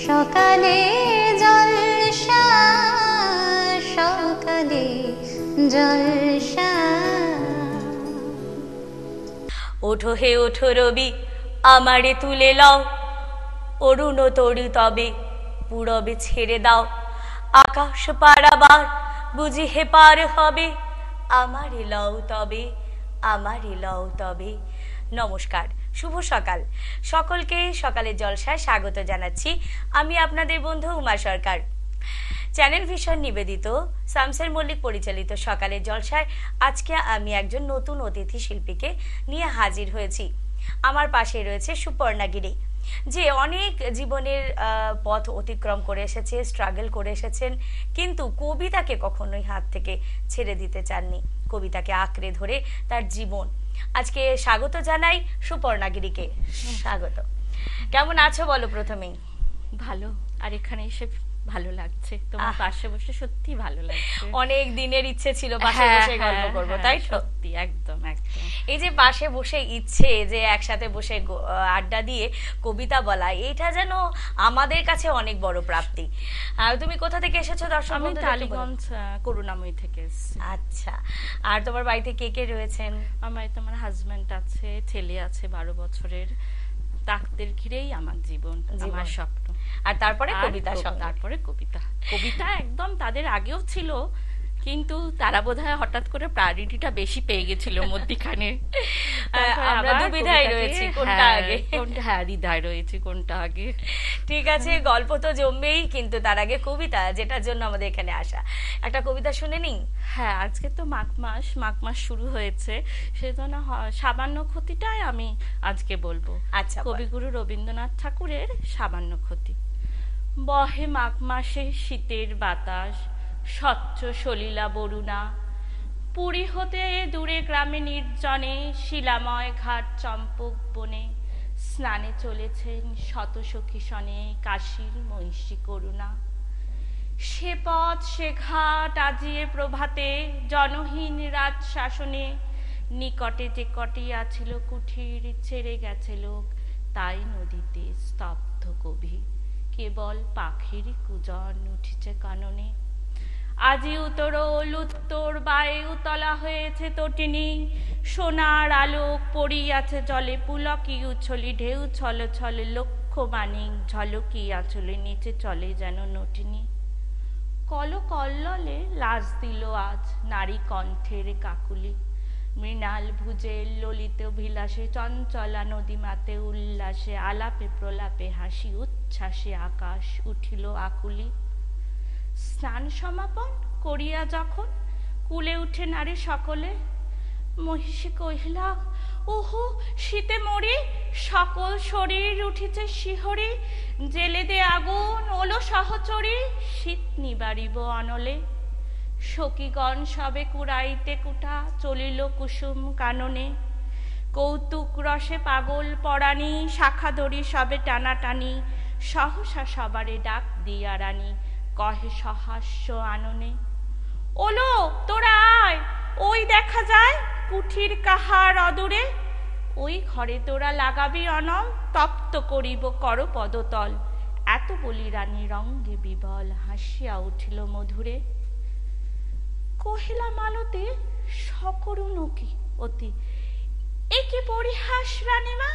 সকালে জলসা, সকালে জলসা। ওঠো হে ওঠো রবি, আমারে তুলে লও, অরুণ তরু তবে পূরবে ছেড়ে দাও। আকাশ পারাবার বুঝি হে পার হবে, আমারে লও তবে, আমারে লও তবে। নমস্কার, শুভ সকাল। সকলকে সকালের জলসায় স্বাগত জানাচ্ছি। আমি আপনাদের বন্ধু উমা সরকার। চ্যানেল ভিশন নিবেদিত শামসের মল্লিক পরিচালিত সকালের জলসায় আজকে আমি একজন নতুন অতিথি শিল্পীকে নিয়ে হাজির হয়েছি। আমার পাশে রয়েছে সুপর্ণা গিরি, যে অনেক জীবনের পথ অতিক্রম করে এসেছে, স্ট্রাগল করে এসেছেন, কিন্তু কবিতাকে কখনোই হাত থেকে ছেড়ে দিতে চাননি। কবিতাকে আঁকড়ে ধরে তার জীবন। আজকে স্বাগত জানাই সুপর্ণা গিরিকে। স্বাগত। কেমন আছো বলো প্রথমেই? ভালো, আর এখানে এসে ভালো লাগছে, তোমার পাশে বসে সত্যি ভালো লাগছে। অনেক দিনের ইচ্ছে ছিল পাশে বসে গল্প করব, তাই তো? সত্যি, একদম একদম। এই যে পাশে বসে ইচ্ছে যে একসাথে বসে আড্ডা দিয়ে কবিতা বলা, এটা যেন আমাদের কাছে অনেক বড় প্রাপ্তি। আর তুমি কোথা থেকে এসেছো দর্শক? আমি টালিগঞ্জ করুণাময়ী থেকে এসেছি। আচ্ছা, আর তোমার বাড়িতে কে কে রয়েছেন? আমার তোমার হাজবেন্ড আছে, ছেলে আছে 12 বছরের। তাকদের ঘিরেই আমার জীবন, আমার স্বপ্ন। আর তারপরে কবিতা, তারপরে কবিতা। কবিতা একদম তাদের আগেও ছিল, কিন্তু তারা বোধহয় হঠাৎ করে প্রায়োরিটিটা বেশি পেয়ে গেছিল মধ্যখানে। আমরা দুবিধায় রয়েছি কোনটা আগে। হ্যাঁ, দ্বিধায় রয়েছে কোনটা আগে। ঠিক আছে, গল্প তো জমবেই, কিন্তু তার আগে কবিতা, যেটার জন্য আমাদের এখানে আসা। একটা কবিতা শুনে নিই। হ্যাঁ, আজকে তো মাঘ মাস শুরু হয়েছে, সেজন্য সামান্য ক্ষতিটাই আমি আজকে বলবো। আচ্ছা, কবিগুরু রবীন্দ্রনাথ ঠাকুরের সামান্য ক্ষতি। বহে মাঘ মাসে শীতের বাতাস, স্বচ্ছ সলিলা বরুণা। পুরী হতে দূরে গ্রামে নির্জনে, শিলাময় ঘাট চম্পক বনে, স্নানে চলেছেন শত সখী সনে, কাশীর মহিষী করুণা। সে পথ সে ঘাট আজিয়ে প্রভাতে, জনহীন রাত শাসনে, নিকটে যে কটিয়াছিল কুঠির, ছেড়ে গেছে লোক, তাই নদীতে স্তব্ধ কবি, কেবল পাখির কুজন উঠিছে কাননে। আজি উত্তরোল উত্তর বায়ে উতলা হয়েছে তটিনী, সোনার আলোক পড়িয়াছে জলে, পুলকি উছলি ঢেউ ছলে ছলে, লক্ষ মানিক ঝলকি আঁচলে, নিচে চলে যেন নটিনী। কল কল্ললে লাজ দিল আজ নারী কণ্ঠের কাকুলি, মৃণাল ভুজের ললিত বিলাসে, চঞ্চলা নদী মাতে উল্লাসে, আলাপে প্রলাপে হাসি উচ্ছ্বাসে আকাশ উঠিল আকুলি। স্নান সমাপন করিয়া যখন কুলে উঠে নারী সকলে, মহিষী কহিলা, ওহো শীতে মরি, সকল শরীর উঠিছে শিহরে, জেলে দে আগুন ওলো সহচরী, শীত নিবারিব অনলে। সখীগণ সবে কুড়াইতে কুটা, চলিল কুসুম কাননে, কৌতুক রসে পাগল পরাণী, শাখা দড়ি সবে টানাটানি, সহসা সবারে ডাক দিয়া রানী, কহে সহাস্য আননে, ওলো তোরা আয়, ওই দেখা যায় কুঠির কাহার অদূরে, ওই ঘরে তোরা লাগাবি অনল, তপ্ত করিব কর পদতল। এত বলি রানী রঙ্গে বিবল, হাসিয়া উঠিল মধুরে। কহিলা মালতে সকরুণ কি অতি, এ কি পরিহাস রানীমা,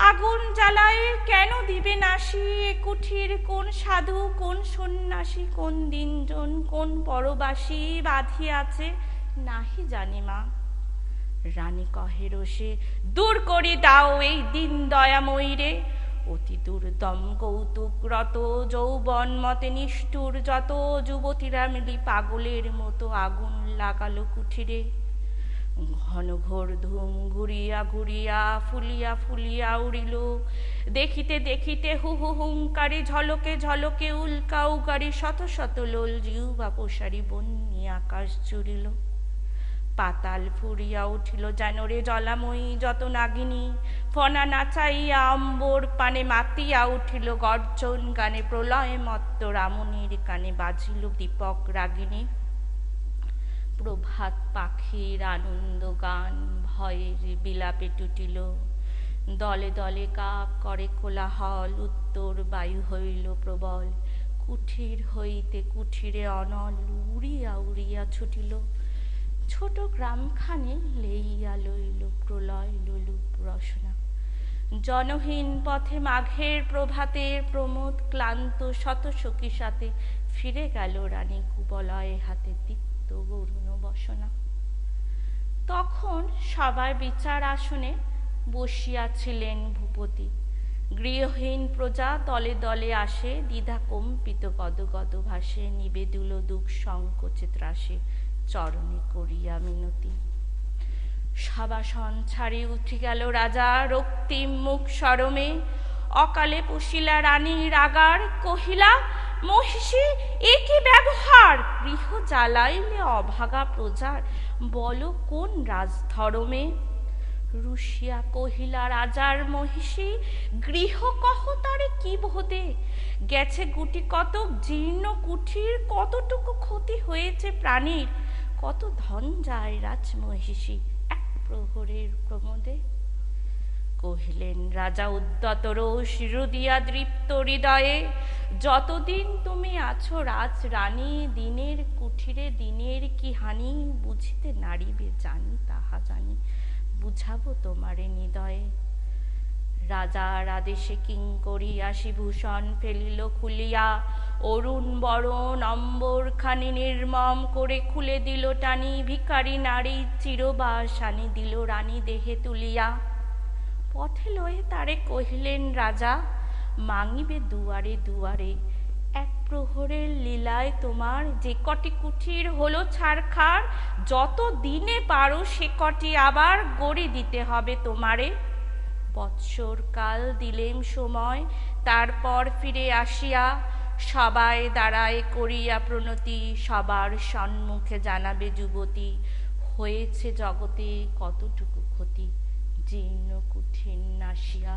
আগুন জ্বালায় কেন দিবে নাশি, এ কুঠির কোন সাধু কোন সন্ন্যাসী, কোন দিনজন কোন পরবাসী বাঁধিয়াছে নাহি জানি মা। রানী কহে রোষে, দূর করি দাও এই দিন দয়াময়ী রে, অতি দুর্দম কৌতুক রত যৌবন মতে নিষ্ঠুর যত, যুবতীরা মিলি পাগলের মতো আগুন লাগালো কুঠিরে। ঘন ঘোর ধুম ঘুরিয়া ঘুরিয়া ফুলিয়া ফুলিয়া উড়িল, দেখিতে দেখিতে হু হু হুঙ্কারে, ঝলকে ঝলকে উল্কা উগারি, শত শত লোল জিহ্বা প্রসারী বন্যি আকাশ জুড়িল। পাতাল ফুরিয়া উঠিল যেন রে জলাময়ী, যত নাগিনী ফনা নাচাইয়া অম্বর পানে মাতিয়া উঠিল গর্জন গানে, প্রলয় মত্ত রামণীর কানে বাজিল দীপক রাগিনী। প্রভাত পাখির আনন্দ গান ভয়ের বিলাপে টুটিল, দলে দলে কাক করে কোলাহল, উত্তর বায়ু হইল প্রবল, কুঠির হইতে কুঠিরে অনল উড়িয়া উড়িয়া ছুটিল, ছোট গ্রামখানে লেইয়া লইল প্রলয় লোলুপ রসনা। জনহীন পথে মাঘের প্রভাতে প্রমোদ ক্লান্ত শত সখী সাথে ফিরে গেল রানী কুবলয়ে হাতে দীপ্ত গরুণ বসনা। তখন সবার বিচার আসনে বসিয়াছিলেন ভূপতি, গৃহহীন প্রজা দলে দলে আসে, দ্বিধা কম্পিত গদগদ ভাসে, নিবেদুল দুঃখ সংকোচে ত্রাসে, চরণে করিয়া মিনতি। সভাসন ছাড়ি উঠি গেল রাজা, রক্তিম মুখ সরমে, অকালে পুষিলা রানীর আগার, কহিলা মহিষী এ কি ব্যবহার, গৃহ জ্বালাইলে অভাগা প্রজার, বলো কোন রাজধর্মে। রুশিয়া কহিলা রাজার মহিষী, গৃহ কহ তারে কি বোধে, গেছে গুটি কতক জীর্ণ কুঠির, কতটুকু ক্ষতি হয়েছে প্রাণীর, কত ধন যায় রাজমহিষী এক প্রহরের প্রমোদে। কহিলেন রাজা উদ্যত রোষ দিয়া দৃপ্ত হৃদয়ে, যতদিন তুমি আছো রাজ রানী, দিনের কুঠিরে দিনের কি হানি, বুঝিতে নারিবে জানি তাহা জানি, বুঝাবো তোমারে হৃদয়ে। রাজার আদেশে কিঙ্করী আসি ভূষণ ফেলিল খুলিয়া, অরুণ বরণ অম্বরখানি নির্মম করে খুলে দিল টানি, ভিখারি নারী চিরবাস আনি দিল রানী দেহে তুলিয়া। পথে লয়ে তারে কহিলেন রাজা, মাঙিবে দুয়ারে দুয়ারে, এক প্রহরের লীলায় তোমার যে কটি কুঠির হলো ছারখার, যত দিনে পারো সে কটি আবার গড়ে দিতে হবে তোমারে। বৎসর কাল দিলেম সময়, তারপর ফিরে আসিয়া সবাই দাঁড়ায় করিয়া প্রণতি, সবার সম্মুখে জানাবে যুবতী, হয়েছে জগতে কতটুকু ক্ষতি, জীর্ণ কুঠির নাসিয়া।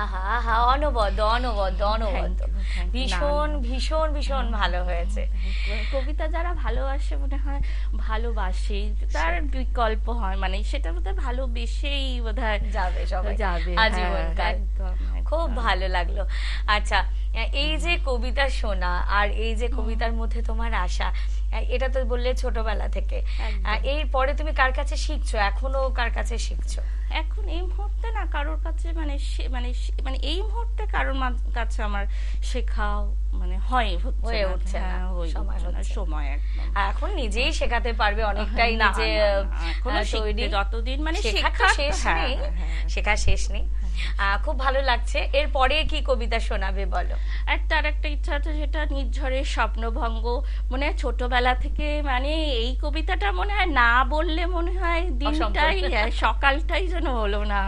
আহা আহা, অনবদ্য অনবদ্য অনবদ্য, ভীষণ ভীষণ ভীষণ ভালো হয়েছে। কবিতা যারা ভালোবাসে মনে হয় ভালোবাসেই, তার বিকল্প হয়, মানে সেটা বোধহয় ভালোবেসেই বোধহয় যাবে সবাই, যাবে আজীবনকাল। খুব ভালো লাগলো। আচ্ছা, এই যে কবিতা শোনা আর এই যে কবিতার মধ্যে তোমার আশা, এটা তো বললে ছোটবেলা থেকে, এর পরে তুমি কার কাছে শিখছো, এখনো কার কাছে শিখছো? এখন এই মুহূর্তে না কারোর কাছে, মানে মানে এই মুহূর্তে কারোর কাছে আমার শেখাও মানে হয়ে উঠছে না, সময় একদম। এখন নিজেই শেখাতে পারবে অনেকটাই, নিজে তৈরি, যতদিন মানে শেখা শেষ নেই, শেখা শেষ নেই। খুব ভালো লাগছে। এরপরে কি কবিতা শোনাবে বলো? তার একটা ইচ্ছা আছে, সেটা নির্ঝরের স্বপ্নভঙ্গ। মনে হয় ছোটবেলা থেকে, মানে এই কবিতাটা মনে হয় না বললে মনে হয় দিনটাই সকালটাই যেন হলো না।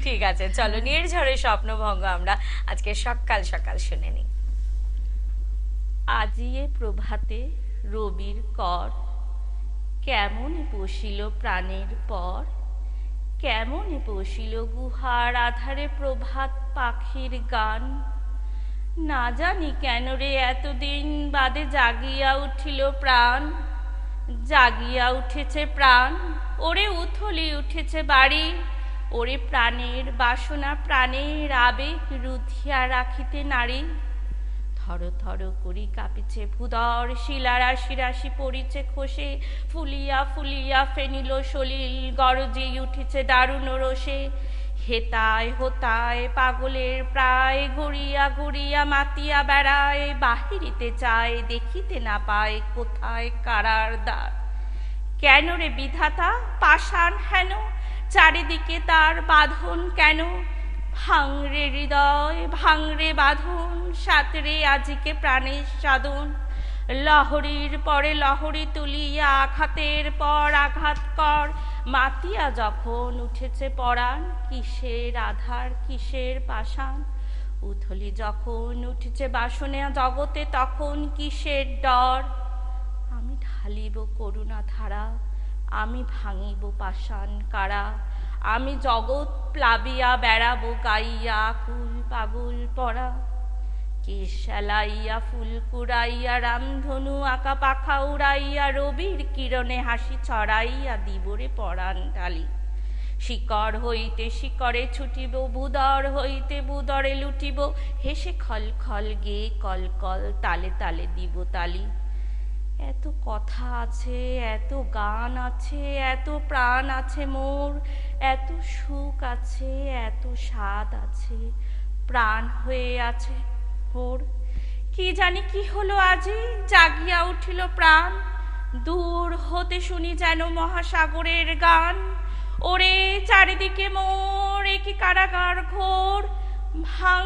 ঠিক আছে, চলো নির্ঝরের স্বপ্নভঙ্গ আমরা আজকে সকাল সকাল শুনে নিই। আজিয়ে প্রভাতে রবির কর, কেমন বসিল প্রাণের পর, কেমন বসিল গুহার আধারে প্রভাত পাখির গান, না জানি কেন রে এতদিন বাদে জাগিয়া উঠিল প্রাণ, জাগিয়া উঠেছে প্রাণ, ওরে উথলি উঠেছে বাড়ি, ওরে প্রাণের বাসনা প্রাণের আবেগ রুধিয়া রাখিতে নারী, থর থর করি কাঁপিছে ভূদর, শিলা রাশি রাশি পড়িছে খসে, ফুলিয়া ফুলিয়া ফেনিল সলিল, গরজে উঠেছে দারুণ রোষে, হেতায় হোতায় পাগলের প্রায়, গড়িয়া গড়িয়া মাতিয়া বেড়ায়, বাহিরিতে চায় দেখিতে না পায় কোথায় কারার দ্বার, কেন রে বিধাতা পাষাণ হেন, চারিদিকে তার বাঁধন কেন, ভাঙরে হৃদয় ভাঙরে বাঁধন, সাতরে আজিকে প্রাণের সাধন, লহরীর পরে লহরী তুলিয়া আঘাতের পর আঘাত কর, মাতিয়া যখন উঠেছে পরাণ, কিসের আধার কিসের পাষাণ, উথলি যখন উঠেছে বাসনে জগতে তখন কিসের ডর, আমি ঢালিব করুণা ধারা, আমি ভাঙিব পাষাণ কারা, আমি জগৎ প্লাবিয়া বেড়াবো গাইয়া কুল পাগল পরা, কেশ সেলাইয়া ফুল কুড়াইয়া রামধনু আঁকা পাখা উড়াইয়া, রবির কিরণে হাসি ছড়াইয়া দিবরে পরাণ ঢালি, শিকড় হইতে শিকড়ে ছুটিব, বুদর হইতে বুদরে লুটিব, হেসে খল খল গে কল কল, তালে তালে দিব তালি। এত কথা আছে, এত গান আছে, এত প্রাণ আছে মোর, এত সুখ আছে, এত স্বাদ আছে, প্রাণ হয়ে আছে ওর। কি জানি কি হলো আজি, জাগিয়া উঠিল প্রাণ, দূর হতে শুনি যেন মহাসাগরের গান। ওরে চারিদিকে মোর কি কারাগার ঘোর, ভাং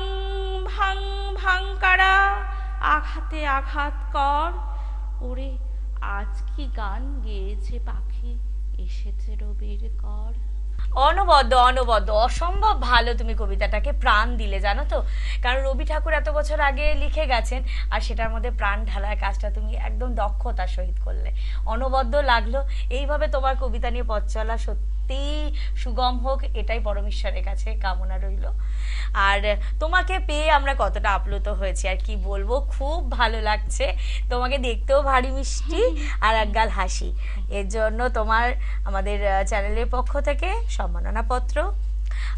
ভাং ভাং কারা, আঘাতে আঘাত কর। ওরে আজ কি গান গেয়েছে পাখি, এসেছে রবির কর। অনবদ্য অনবদ্য, অসম্ভব ভালো তুমি কবিতাটাকে প্রাণ দিলে, জানো তো। কারণ রবি ঠাকুর এত বছর আগে লিখে গেছেন, আর সেটার মধ্যে প্রাণ ঢালার কাজটা তুমি একদম দক্ষতার সহিত করলে। অনবদ্য লাগলো। এইভাবে তোমার কবিতা নিয়ে পথ চলা সত্যি সুগম হোক, এটাই পরমেশ্বরের কাছে কামনা রইল। আর তোমাকে পেয়ে আমরা কতটা আপ্লুত হয়েছি আর কি বলবো, খুব ভালো লাগছে। তোমাকে দেখতেও ভারী মিষ্টি আর একগাল হাসি। এর জন্য তোমার আমাদের চ্যানেলের পক্ষ থেকে সম্মাননা পত্র।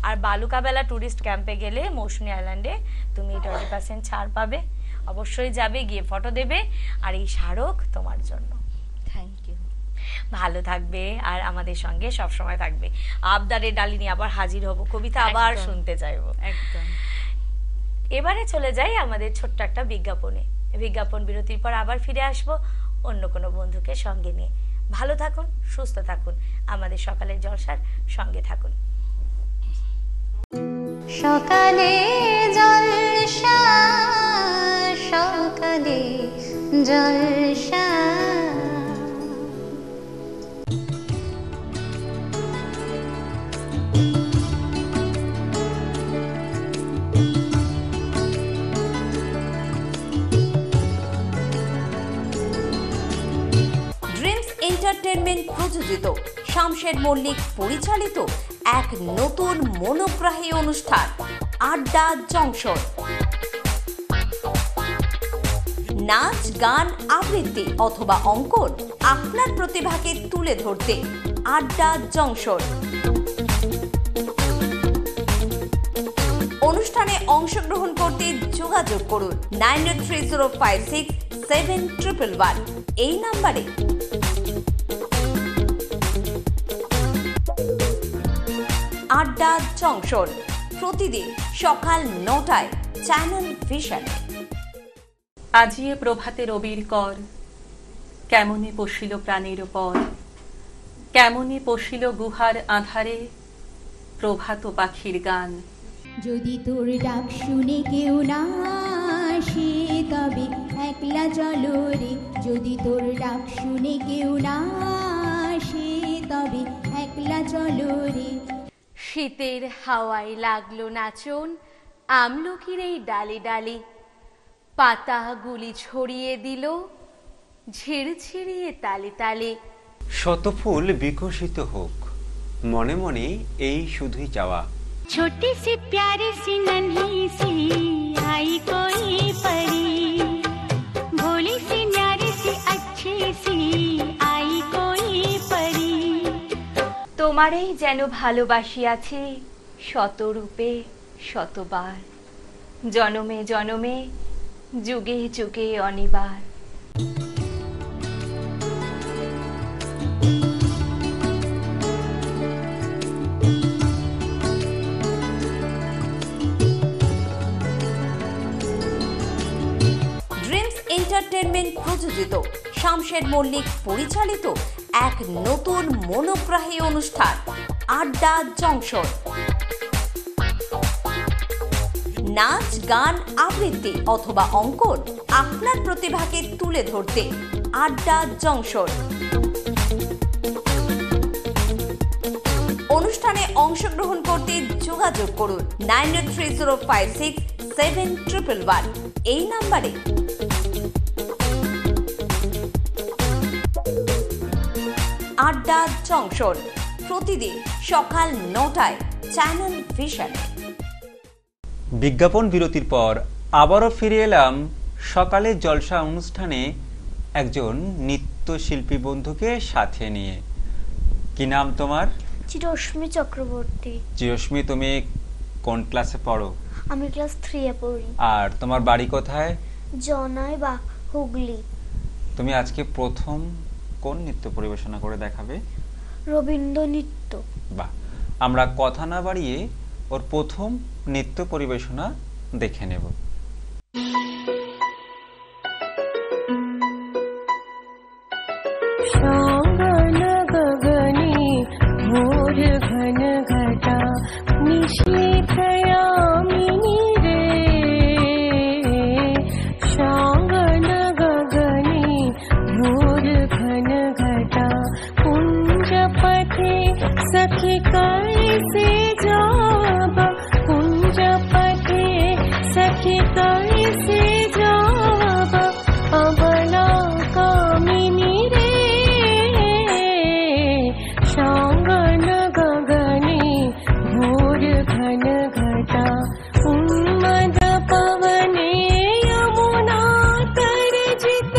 আর বালুকাবেলা ট্যুরিস্ট ক্যাম্পে গেলে মৌসুমী আইল্যান্ডে তুমি 20% ছাড় পাবে। অবশ্যই যাবে, গিয়ে ফটো দেবে। আর এই স্মারক তোমার জন্য। Thank you. ভালো থাকবে আর আমাদের সঙ্গে সব সময় থাকবে। আবদারের ডালি নিয়ে আবার হাজির হব, কবিতা আবার শুনতে চাইবো। একদম। এবারে চলে যাই আমাদের ছোট্ট একটা বিজ্ঞাপনে। বিজ্ঞাপন বিরতির পর আবার ফিরে আসব অন্য কোনো বন্ধুকে সঙ্গে নিয়ে। ভালো থাকুন, সুস্থ থাকুন, আমাদের সকালের জলসার সঙ্গে থাকুন। সকালে জলসা, সকালে জলসা। এন্টারটেনমেন্ট প্রযোজিত, শামশের মল্লিক পরিচালিত এক নতুন মনোগ্রাহী অনুষ্ঠান আড্ডা জংশন। নাচ, গান, আবৃত্তি অথবা অঙ্কন, আপনার প্রতিভাকে তুলে ধরতে আড্ডা জংশন। অনুষ্ঠানে অংশগ্রহণ করতে যোগাযোগ করুন 9830567111 এই নাম্বারে। আড্ডা জংশন প্রতিদিন সকাল 9টায় চ্যানেল ভিশনে। আজিয়ে প্রভাতে রবির কর, কেমনে পশিল প্রাণের পর, কেমনে পশিল গুহার আধারে প্রভাত পাখির গান। যদি তোর ডাক শুনে কেউ না আসে তবে একলা চলো রে, যদি তোর ডাক শুনে কেউ না আসে তবে একলা চলো রে। শীতের হাওয়ায় লাগলো নাচন আমলকির এই ডালে ডালে, পাতাগুলি ছড়িয়ে দিল ঝিরঝিরিয়ে তালে তালে। শত ফুল বিকশিত হোক, মনে মনে এই শুধুই চাওয়া। छोटी सी प्यारी सी नन्ही सी आई कोई परी, भोली सी न्यारी सी अच्छी सी आई कोई परी। তোমারেই যেন ভালোবাসিয়াছি শতরূপে শতবার, জনমে জনমে যুগে যুগে অনিবার। এন্টারটেনমেন্ট প্রযোজিত, শামশের মল্লিক পরিচালিত এক নতুন মনোগ্রাহী অনুষ্ঠান আড্ডা জংশন। নাচ, গান, আবৃত্তি অথবা অঙ্কন, আপনার প্রতিভাকে তুলে ধরতে আড্ডা জংশন। অনুষ্ঠানে অংশগ্রহণ করতে যোগাযোগ করুন 9830567111 এই নাম্বারে। আড্ডা জংশন প্রতিদিন সকাল 9টায় চ্যানেল ভিশনে। বিজ্ঞাপন বিরতির পর আবারও ফিরে এলাম সকালের জলসা অনুষ্ঠানে একজন নৃত্যশিল্পী বন্ধুকে সাথে নিয়ে। কি নাম তোমার? চিরশ্মী চক্রবর্তী। চিরশ্মী, তুমি কোন ক্লাসে পড়ো? আমি ক্লাস 3 এ পড়ি। আর তোমার বাড়ি কোথায়? জনাই বা হুগলি। তুমি আজকে প্রথম কোন নৃত্য পরিবেশনা করে দেখাবে? রবীন্দ্র নৃত্য। বাহ, আমরা কথা না বাড়িয়ে ওর প্রথম নৃত্য পরিবেশনা দেখে নেব। घोर घन घटा निशीथयामिनी रे, शांगन गगने घोर घन घटा कुंज पथे सखी कैसे जाबा, कुंज पथे सखी कैसे जाबा, अबला कामिनी रे, शांगन गगने घोर घन घटा उन्मद पवने यमुना तरजित,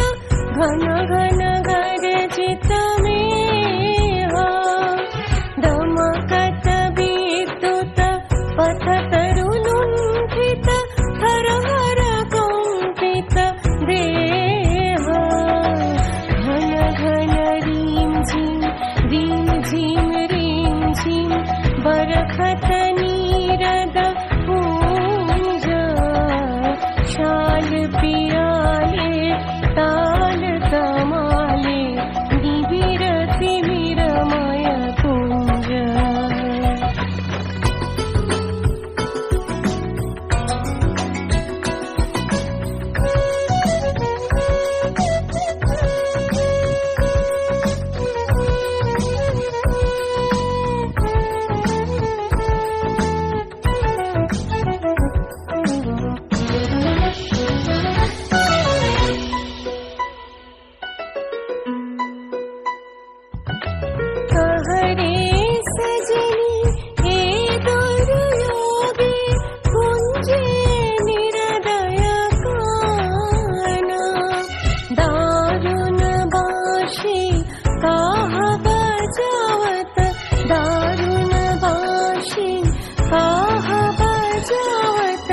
घन घन गर्जित मेहा, दमकत विद्युत पथ तरुलुण्ठित हर हर कंपित देह, घन घन रीं झीं रीं झीं बरखत नीरद पूंज, शाल पियाले ताल तमाले निबिर तिमिरमय कुंज। कहरे सजनी हे दुर्योगी कुंजे निरदय काना, दारुण बाशी काह बजावत, दारुण बाशी काह बजावत,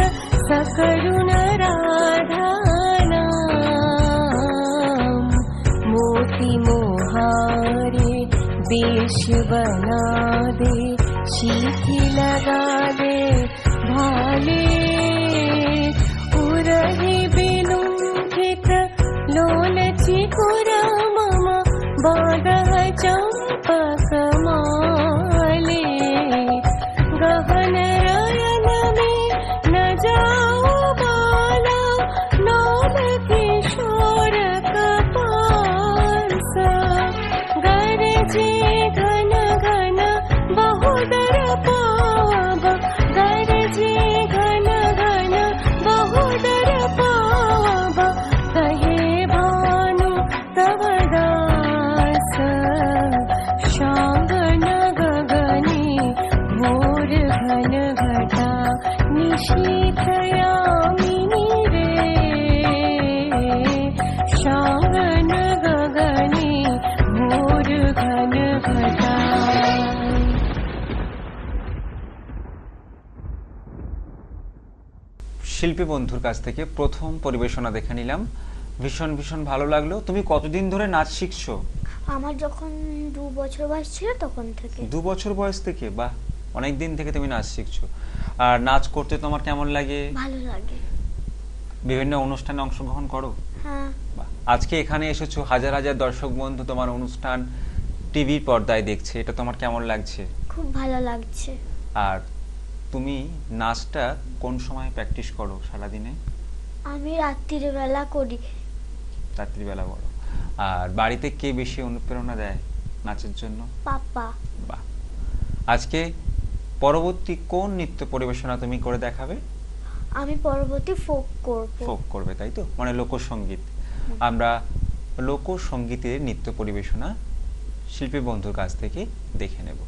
सकरुण राधा नाम, मोती मोहारे वेश बना दे, शीखी लगा दे भाले, उरही विलुंठित लोल चिकुरा मम, बादह चंपक माले, गहन रयन में न जाओ बाला, नौल किशोर कपासा, गरजे घन घन बहुदर पाव, गरजे घन घन बहुदर पाव, कहे भानु तव दास, शांगन गगने घोर घन घटा निशीथयामिनी रे, शांगन गगने घोर घन घटा। শিল্পী বন্ধুর কাছ থেকে প্রথম পরিবেশনা দেখে নিলাম, ভীষণ ভীষণ ভালো লাগলো। তুমি কতদিন ধরে নাচ শিখছো? আমার যখন 2 বছর বয়স ছিল তখন থেকে। 2 বছর বয়স থেকে? বাহ, অনেক দিন থেকে তুমি নাচ শিখছো। আর নাচ করতে তোমার কেমন লাগে? ভালো লাগে। বিভিন্ন অনুষ্ঠানে অংশগ্রহণ করো? হ্যাঁ। বাহ, আজকে এখানে এসেছো, হাজার হাজার দর্শক বন্ধু তোমার অনুষ্ঠান টিভির পর্দায় দেখছে, এটা তোমার কেমন লাগছে? খুব ভালো লাগছে। আর তুমি নাচটা কোন সময় প্র্যাকটিস করো সারাদিনে? আমি রাত্রির বেলা করি। রাত্রিবেলা করো। আর বাড়িতে কে বেশি অনুপ্রেরণা দেয় নাচের জন্য? পাপা। বাহ, আজকে পরবর্তী কোন নৃত্য পরিবেশনা তুমি করে দেখাবে? আমি পরবর্তী ফোক করব। ফোক করবে, তাই তো? মানে লোকসঙ্গীত। আমরা লোকসঙ্গীতের নৃত্য পরিবেশনা শিল্পী বন্ধুর কাছ থেকে দেখে নেব।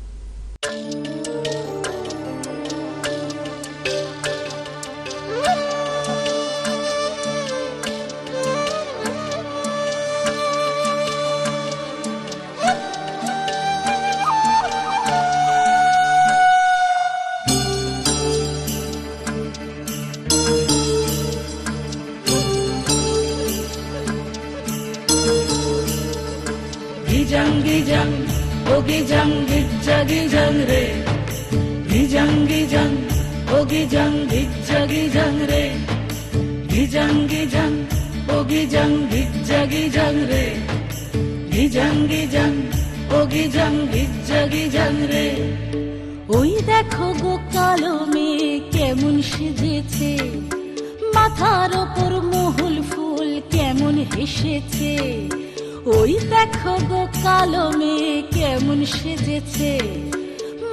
gijang, oh gijang, gijja gijang re. Gijang gijang, oh gijang, gijja gijang re. Gijang gijang, oh gijang, gijja gijang re. Gijang gijang, oh gijang, gijja gijang re. ওই দেখো গো কালো মেয়ে কেমন সেজেছে, মাথার ওপর মহুল ফুল কেমন হেসেছে। ওই দেখো গো কালো মেয়ে কেমন সেজেছে,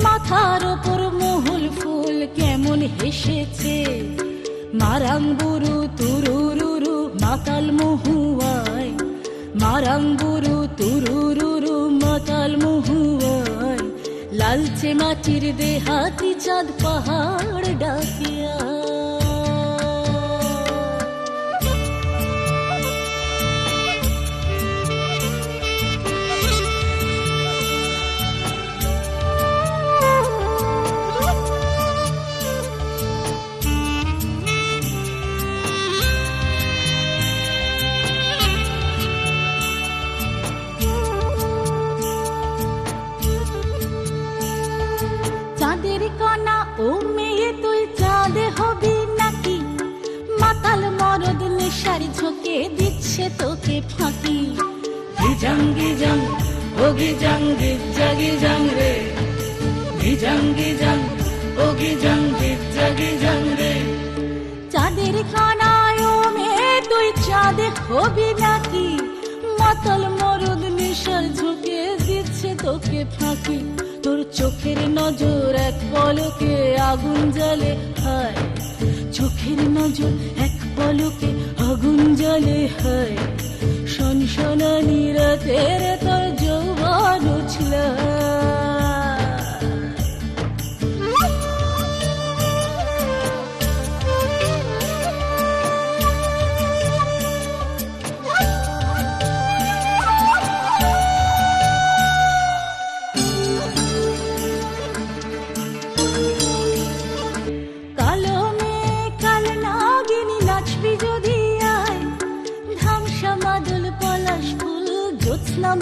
মাথার ওপর মহুল ফুল কেমন হেসেছে। মারাং বুরু তুরুরুরু মাতাল মহুয়ায়, মারাং বুরু তুরুরুরু মাতাল মহুয়ায়। লালচে মাটির দেহাতি চাঁদ পাহাড় ডাকিয়া। চাঁদের কণা ও মেয়ে তুই চাঁদে হবি নাকি, মাতাল মরদ নেশার ঝোঁকে দিচ্ছে তোকে ফাঁকি। গিজাং গিজাং ও গিজাং গিজ্জা গিজাং রে। গিজাং গিজাং ও গিজাং গিজ্জা গিজাং রে। চাঁদের কণা ও মেয়ে তুই চাঁদে হবি নাকি, মাতাল মরদ নেশার ঝোঁকে দিচ্ছে তোকে ফাঁকি। তোর চোখের নজর এক পলকে আগুন জ্বলে হায়, চোখের নজর এক পলকে আগুন জ্বলে হায়। সনসনানি রাতের তোর যৌবন উছল।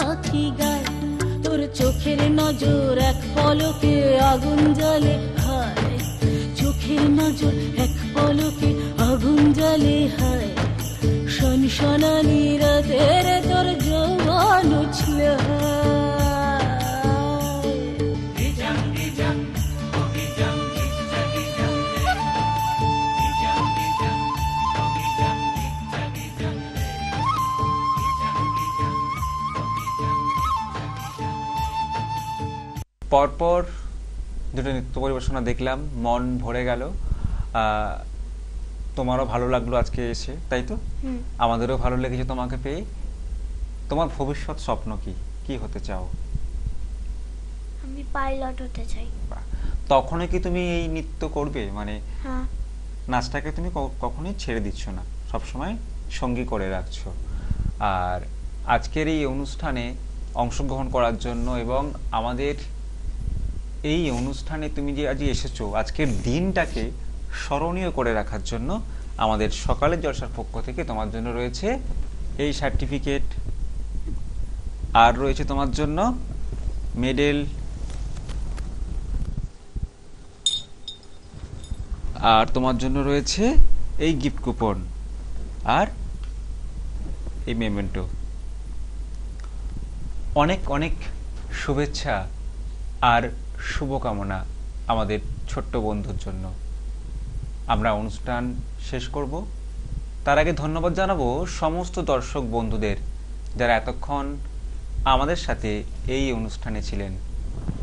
মাখি গায় তোর চোখের নজর এক পলকে আগুন জ্বলে হায়, চোখের নজর এক পলকে আগুন জ্বলে হায়। সনসনানি রাতের তোর যৌবন উছল। পরপর দুটো নৃত্য পরিবেশনা দেখলাম, মন ভরে গেল। তোমারও ভালো লাগলো আজকে এসে, তাই তো? আমাদেরও ভালো লেগেছে তোমাকে পেয়ে। তোমার ভবিষ্যৎ স্বপ্ন কি, কি হতে চাও? আমি পাইলট হতে চাই। তখনই কি তুমি এই নৃত্য করবে? মানে নাচটাকে তুমি কখনোই ছেড়ে দিচ্ছ না, সবসময় সঙ্গী করে রাখছো। আর আজকের এই অনুষ্ঠানে অংশগ্রহণ করার জন্য এবং আমাদের এই অনুষ্ঠানে তুমি যে আজ এসেছো, আজকের দিনটাকে স্মরণীয় করে রাখার জন্য আমাদের সকালের জলসার পক্ষ থেকে তোমার জন্য রয়েছে এই সার্টিফিকেট, আর রয়েছে তোমার জন্য মেডেল, আর তোমার জন্য রয়েছে এই গিফট কুপন আর এই মেমেন্টো। অনেক অনেক শুভেচ্ছা আর শুভকামনা আমাদের ছোট্ট বন্ধুর জন্য। আমরা অনুষ্ঠান শেষ করব, তার আগে ধন্যবাদ জানাবো সমস্ত দর্শক বন্ধুদের যারা এতক্ষণ আমাদের সাথে এই অনুষ্ঠানে ছিলেন।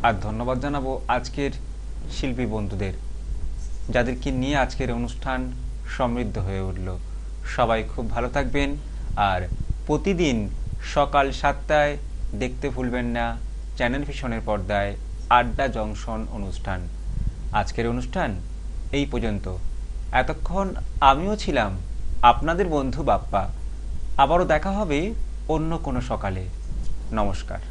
আর ধন্যবাদ জানাবো আজকের শিল্পী বন্ধুদের, যাদেরকে নিয়ে আজকের অনুষ্ঠান সমৃদ্ধ হয়ে উঠল। সবাই খুব ভালো থাকবেন, আর প্রতিদিন সকাল 7টায় দেখতে ভুলবেন না চ্যানেল ভিশনের পর্দায় আড্ডা জংশন অনুষ্ঠান। আজকের অনুষ্ঠান এই পর্যন্ত। এতক্ষণ আমিও ছিলাম আপনাদের বন্ধু বাপ্পা। আবারও দেখা হবে অন্য কোনো সকালে। নমস্কার।